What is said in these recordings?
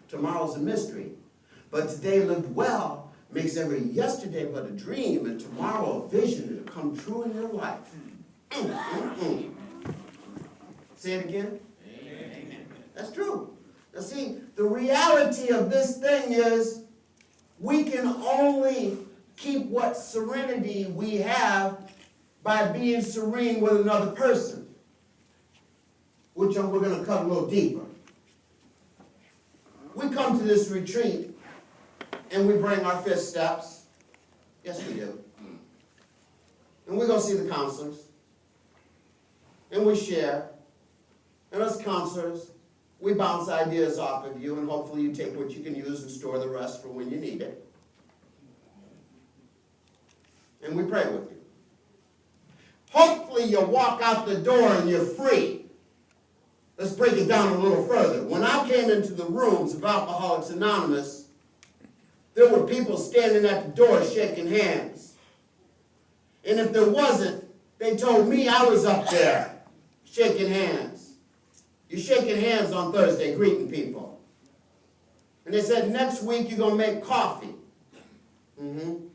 Tomorrow's a mystery. But today lived well makes every yesterday but a dream, and tomorrow a vision that'll come true in your life. Say it again. Amen. That's true. Now see, the reality of this thing is we can only keep what serenity we have by being serene with another person, which we're going to cut a little deeper. We come to this retreat and we bring our 5th steps. Yes, we do. And we go see the counselors. And we share. And as counselors, we bounce ideas off of you, and hopefully you take what you can use and store the rest for when you need it. And we pray with you. Hopefully you walk out the door and you're free. Let's break it down a little further. When I came into the rooms of Alcoholics Anonymous, there were people standing at the door shaking hands. And if there wasn't, they told me I was up there shaking hands. You're shaking hands on Thursday, greeting people. And they said, next week you're going to make coffee. Then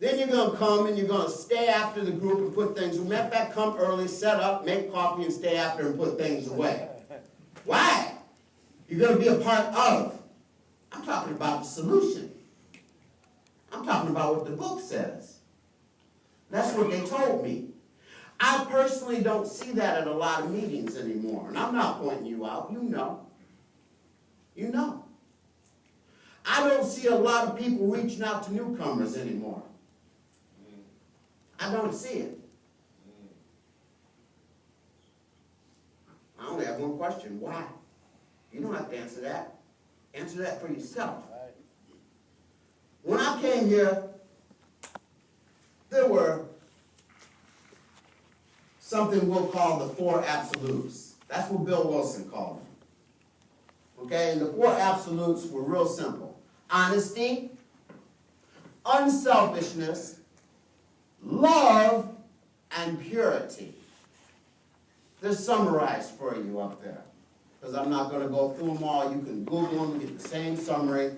you're going to come and you're going to stay after the group and put things. Matter of fact, come early, set up, make coffee, and stay after and put things away. Why? You're going to be a part of. I'm talking about the solution. I'm talking about what the book says. That's what they told me. I personally don't see that at a lot of meetings anymore. And I'm not pointing you out. You know. You know. I don't see a lot of people reaching out to newcomers anymore. I don't see it. I only have one question. Why? You don't have to answer that. Answer that for yourself. When I came here, there were something we'll call the 4 absolutes. That's what Bill Wilson called them. Okay, and the 4 absolutes were real simple. Honesty, unselfishness, love, and purity. They're summarized for you up there. Because I'm not going to go through them all. You can Google them, get the same summary,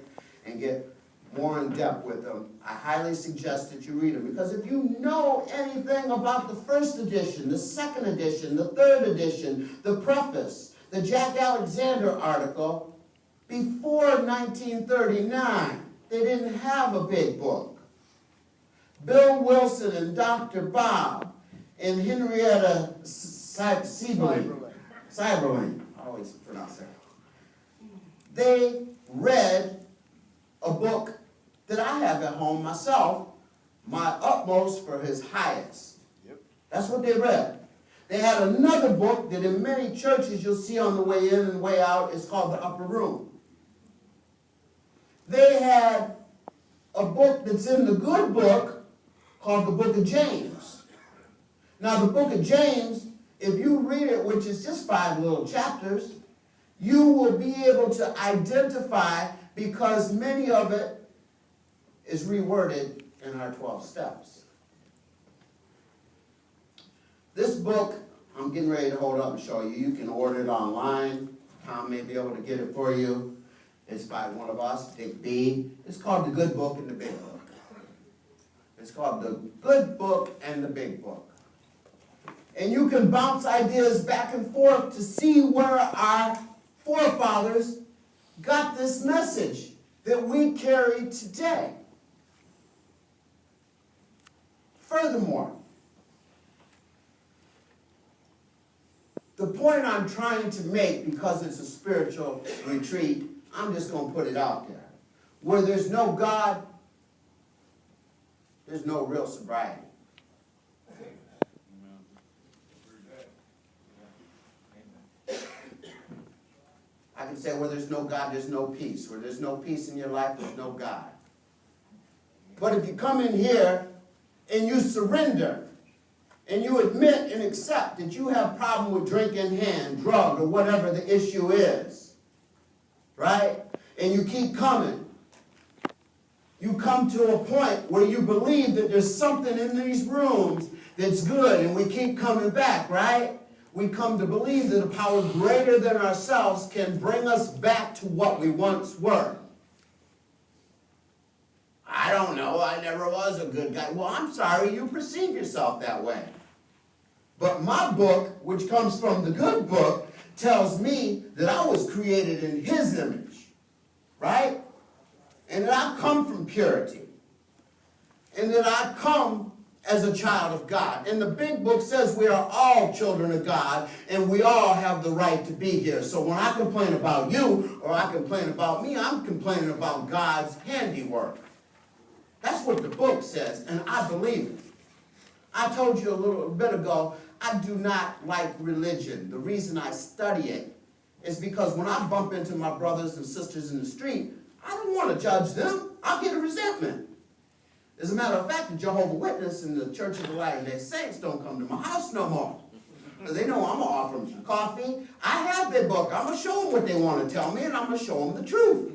and get more in depth with them. I highly suggest that you read them. Because if you know anything about the 1st edition, the 2nd edition, the 3rd edition, the preface, the Jack Alexander article, before 1939, they didn't have a big book. Bill Wilson and Dr. Bob and Henrietta Seiberling, I always pronounce that. They read a book that I have at home myself, My Utmost for His Highest. Yep. That's what they read. They had another book that in many churches you'll see on the way in and way out. It's called The Upper Room. They had a book that's in the good book called the Book of James. Now, the Book of James, if you read it, which is just 5 little chapters, you will be able to identify, because many of it is reworded in our 12 steps. This book, I'm getting ready to hold up and show you. You can order it online. Tom may be able to get it for you. It's by one of us, Dick B. It's called The Good Book and the Big Book. It's called The Good Book and the Big Book. And you can bounce ideas back and forth to see where our forefathers got this message that we carry today. Furthermore, the point I'm trying to make, because it's a spiritual retreat, I'm just going to put it out there. Where there's no God, there's no real sobriety. I can say where there's no God, there's no peace. Where there's no peace in your life, there's no God. But if you come in here and you surrender and you admit and accept that you have a problem with drink in hand, drug, or whatever the issue is, right? And you keep coming, you come to a point where you believe that there's something in these rooms that's good, and we keep coming back, right? we come to believe that a power greater than ourselves can bring us back to what we once were. I don't know, I never was a good guy. Well, I'm sorry you perceive yourself that way. But my book, which comes from the good book, tells me that I was created in his image, right? And that I come from purity. And that I come as a child of God. And the big book says we are all children of God, and we all have the right to be here. So when I complain about you, or I complain about me, I'm complaining about God's handiwork. That's what the book says, and I believe it. I told you a little bit ago, I do not like religion. The reason I study it is because when I bump into my brothers and sisters in the street, I don't want to judge them. I'll get a resentment. As a matter of fact, the Jehovah's Witness and the Church of the Latter-day Saints don't come to my house no more. Because they know I'm going to offer them some coffee. I have their book. I'm going to show them what they want to tell me, and I'm going to show them the truth.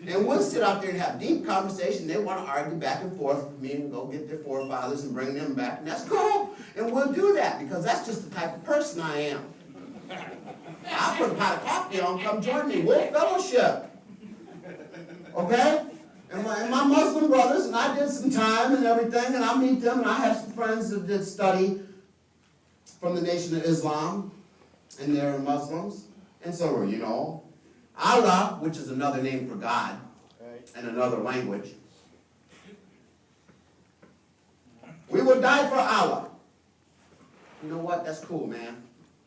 And we'll sit out there and have deep conversation. They want to argue back and forth with me and go get their forefathers and bring them back. And that's cool. And we'll do that because that's just the type of person I am. I'll put a pot of coffee on. Come join me. We'll fellowship. Okay? And my Muslim brothers, and I did some time and everything, and I meet them, and I have some friends that did study from the Nation of Islam, and they're Muslims. And so, you know, Allah, which is another name for God, and another language. We will die for Allah. You know what? That's cool, man.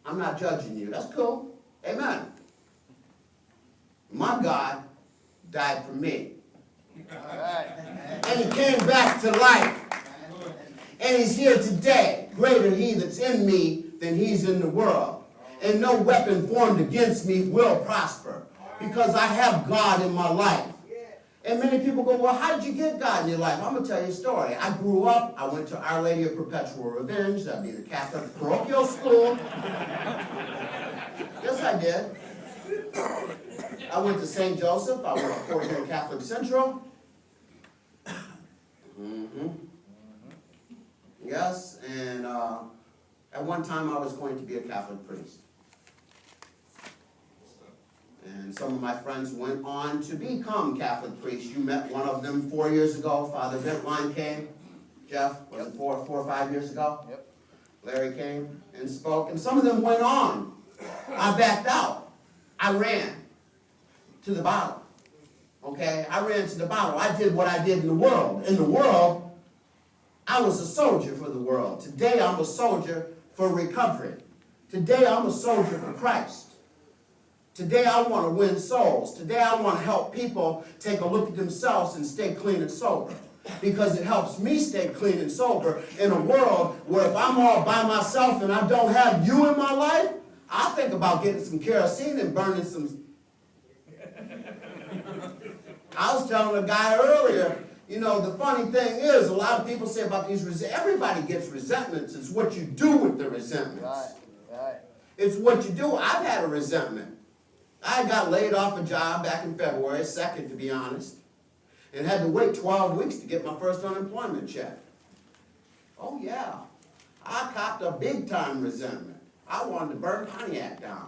I'm not judging you. That's cool. Amen. My God died for me. And he came back to life. And he's here today. Greater he that's in me than he's in the world. And no weapon formed against me will prosper. Because I have God in my life. And many people go, well, how did you get God in your life? I'm going to tell you a story. I grew up, I went to Our Lady of Perpetual Revenge. That'd be the Catholic parochial school. Yes, I did. I went to St. Joseph. I went to Fort Hill Catholic Central. Yes, and at one time I was going to be a Catholic priest. And some of my friends went on to become Catholic priests. You met one of them 4 years ago. Father Ventline came. Jeff, was it 4 or 5 years ago? Yep. Larry came and spoke. And some of them went on. I backed out. I ran to the bottom. Okay? I ran to the bottom. I did what I did in the world. In the world, I was a soldier for the world. Today, I'm a soldier for recovery. Today, I'm a soldier for Christ. Today, I want to win souls. Today, I want to help people take a look at themselves and stay clean and sober. Because it helps me stay clean and sober in a world where if I'm all by myself and I don't have you in my life, I think about getting some kerosene and burning some. I was telling a guy earlier, you know, the funny thing is, a lot of people say about these everybody gets resentments. It's what you do with the resentments. Right. It's what you do. I've had a resentment. I got laid off a job back in February 2nd, to be honest, and had to wait 12 weeks to get my first unemployment check. Oh, yeah. I copped a big-time resentment. I wanted to burn Pontiac down.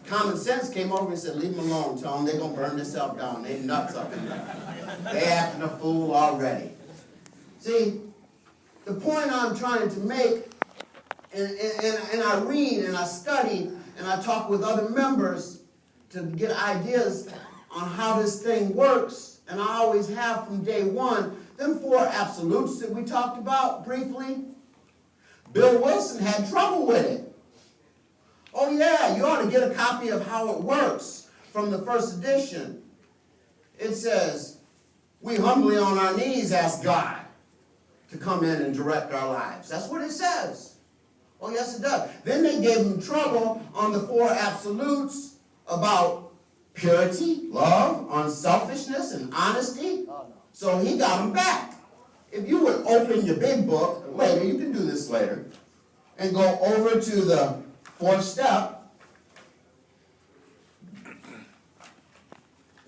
Common sense came over and said, leave them alone, tell them they're going to burn themselves down. They nuts up in there. They acting a fool already. See, the point I'm trying to make, and I read and I study and I talk with other members to get ideas on how this thing works, and I always have from day one, them 4 absolutes that we talked about briefly, Bill Wilson had trouble with it. Oh yeah, you ought to get a copy of How It Works from the first edition. It says, we humbly on our knees ask God to come in and direct our lives. That's what it says. Oh yes, it does. Then they gave him trouble on the 4 absolutes about purity, love, unselfishness, and honesty. Oh, no. So he got them back. If you would open your big book later, you can do this later, and go over to the 4th step,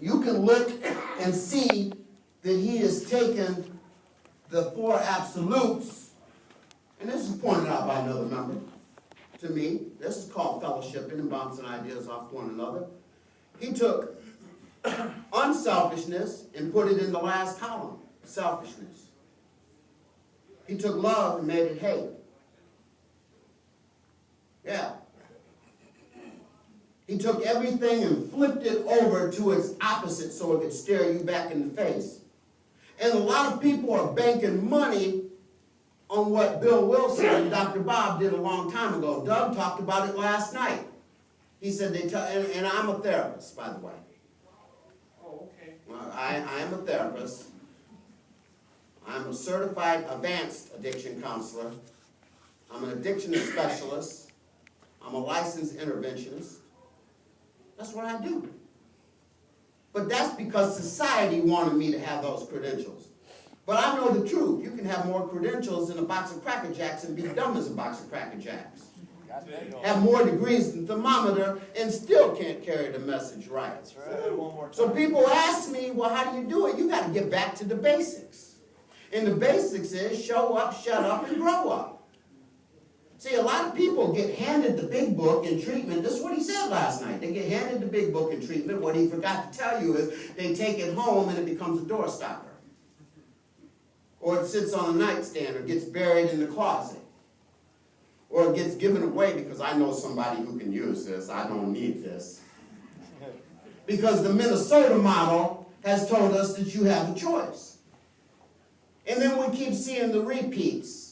you can look and see that he has taken the 4 absolutes, and this is pointed out by another member, to me. This is called fellowshipping and bouncing ideas off one another. He took unselfishness and put it in the last column, selfishness. He took love and made it hate. Yeah. He took everything and flipped it over to its opposite so it could stare you back in the face. And a lot of people are banking money on what Bill Wilson and Dr. Bob did a long time ago. Doug talked about it last night. He said and I'm a therapist, by the way. Oh, okay. Well, I am a therapist. I'm a certified advanced addiction counselor. I'm an addiction specialist. I'm a licensed interventionist. That's what I do. But that's because society wanted me to have those credentials. But I know the truth. You can have more credentials than a box of Cracker Jacks and be dumb as a box of Cracker Jacks. Have more degrees than thermometer and still can't carry the message right. That's right. So people ask me, well, how do you do it? You got to get back to the basics. And the basics is show up, shut up, and grow up. See, a lot of people get handed the big book in treatment. This is what he said last night. They get handed the big book in treatment. What he forgot to tell you is they take it home and it becomes a doorstopper. Or it sits on a nightstand or gets buried in the closet. Or it gets given away because I know somebody who can use this. I don't need this. Because the Minnesota model has told us that you have a choice. And then we keep seeing the repeats.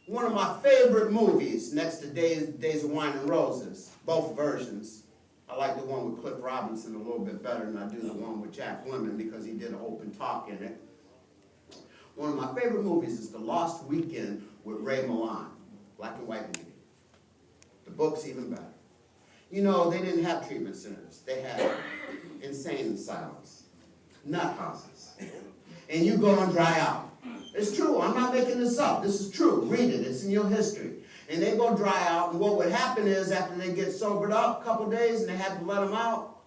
One of my favorite movies, next to Days of Wine and Roses, both versions. I like the one with Cliff Robinson a little bit better than I do the one with Jack Lemmon because he did an open talk in it. One of my favorite movies is The Lost Weekend with Ray Milland, black and white movie. The book's even better. You know, they didn't have treatment centers. They had insane asylums, nut houses. And you go and dry out. It's true. I'm not making this up. This is true. Read it. It's in your history. And they go dry out, and what would happen is after they get sobered up a couple days and they had to let them out,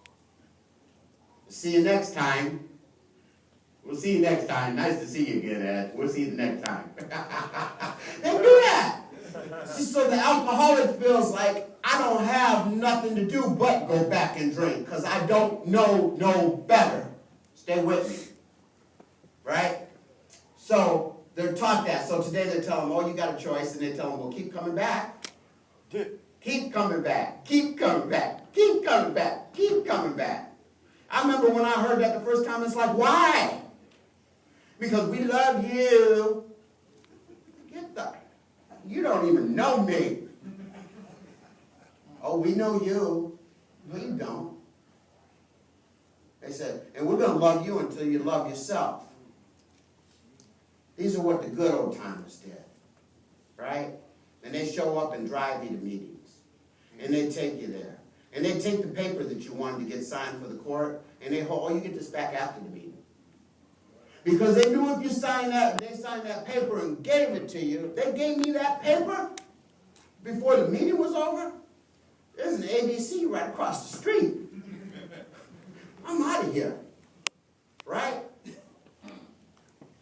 see you next time. We'll see you next time. Nice to see you again, Ed. We'll see you the next time. They do that. See, so the alcoholic feels like, I don't have nothing to do but go back and drink because I don't know no better. Stay with me. Right? So they're taught that. So today they tell them, oh, you got a choice. And they tell them, well, keep coming back. Keep coming back. Keep coming back. Keep coming back. Keep coming back. I remember when I heard that the first time, it's like, why? Because we love you. You don't even know me. Oh, we know you. No, you don't. They said, and we're going to love you until you love yourself. These are what the good old timers did, right? And they show up and drive you to meetings. And they take you there. And they take the paper that you wanted to get signed for the court, and they hold, oh, you get this back after the meeting. Because they knew if you signed that, they signed that paper and gave it to you, they gave me that paper before the meeting was over. There's an ABC right across the street. I'm out of here, right?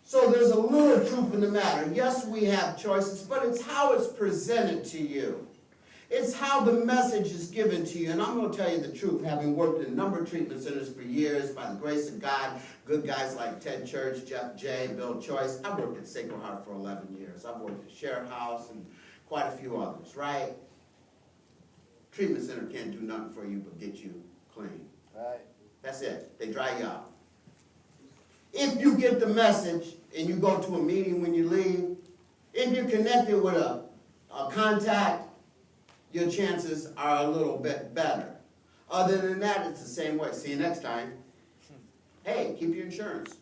So there's a little truth in the matter. Yes, we have choices, but it's how it's presented to you. It's how the message is given to you. And I'm going to tell you the truth, having worked in a number of treatment centers for years, by the grace of God, good guys like Ted Church, Jeff J., Bill Choice. I worked at Sacred Heart for 11 years. I've worked at Sheriff House and quite a few others, right? Treatment center can't do nothing for you but get you clean. Right. That's it. They dry you out. If you get the message and you go to a meeting when you leave, if you're connected with a contact, your chances are a little bit better. Other than that, it's the same way. See you next time. Hey, keep your insurance.